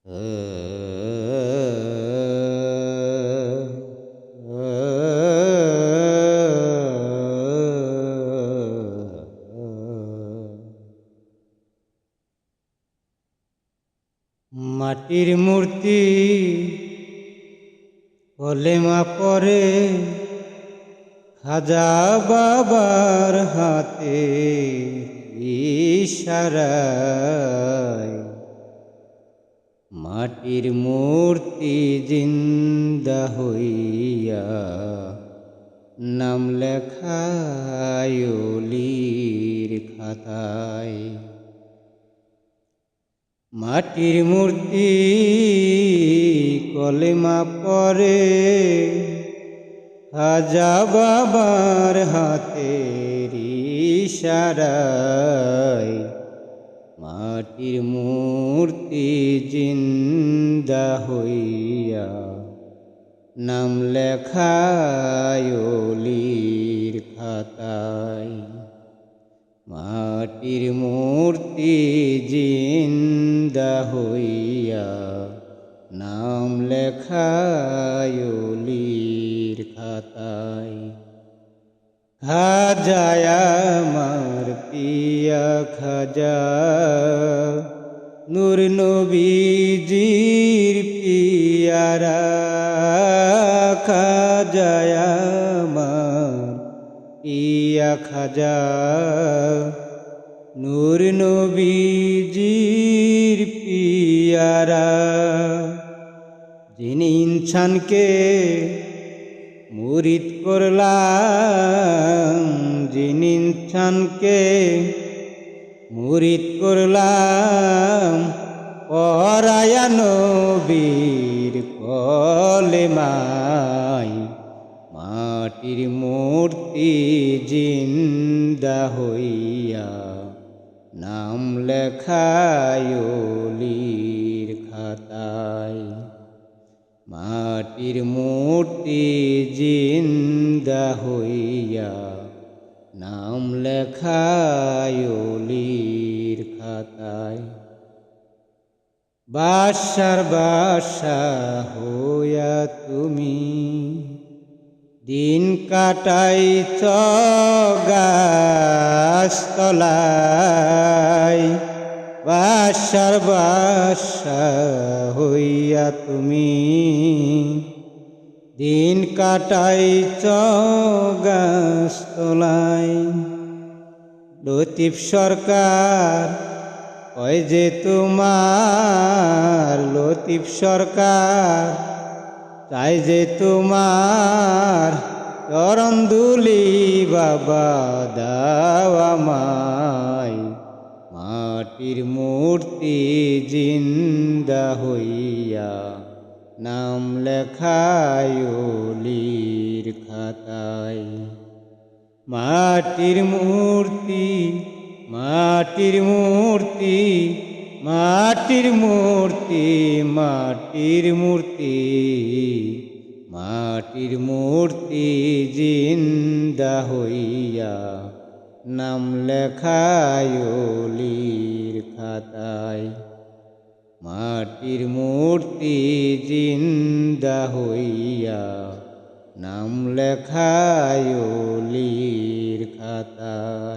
মাটির মূর্তি কলেমা পরে খাজা বাবার হাতে ইশারায় মাটির মূর্তি জিন্দা হইয়া নাম লেখায় ওলির খাতায়। মাটির মূর্তি কলেমা পরে খাজা বাবার হাতের ইশারায় মাটির মূর্তি জিন্দা হইয়া নাম লেখায় ওলির খাতায়। মাটির মূর্তি জিন্দা হইয়া নাম লেখায় ওলির খাতায়। খাজায় আমার পিয়া খাজা নূর নবীজির পিয়ারা। খাজায় আমার পিয়া খাজা নূর নবীজির পিয়ারা। যিনি ইনসানকে মুরিদ করলাম, যিনি ইনসানকে মুরিদ করলাম পরায়া নবীর কলেমায়। মাটির মূর্তি জিন্দা হইয়া নাম লেখায় ওলির খাতায়। মাটির মূর্তি জিন্দা হইয়া নাম লেখায় ওলির খাতায়। বাদশার বাদশাহ হইয়া তুমি দিন কাটাইছ গাছতলায়। বাদশার বাদশাহ হইয়া তুমি দিন কাটাইছ গাছতলায়। লতিফ সরকার কয় যে তোমার, লতিফ সরকার চাই যে তোমার চরণ ধুলি বাবা দাও আমায়। মাটির মূর্তি জিন্দা হইয়া নাম লেখায় ওলির খাতায়। মাটির মূর্তি, মাটির মূর্তি, মাটির মূর্তি, মাটির মূর্তি, মাটির মূর্তি জিন্দা হইয়া নাম লেখায় ওলির খাতায়। মাটির মূর্তি জিন্দা হইয়া নাম লেখায় ওলির খাতায়।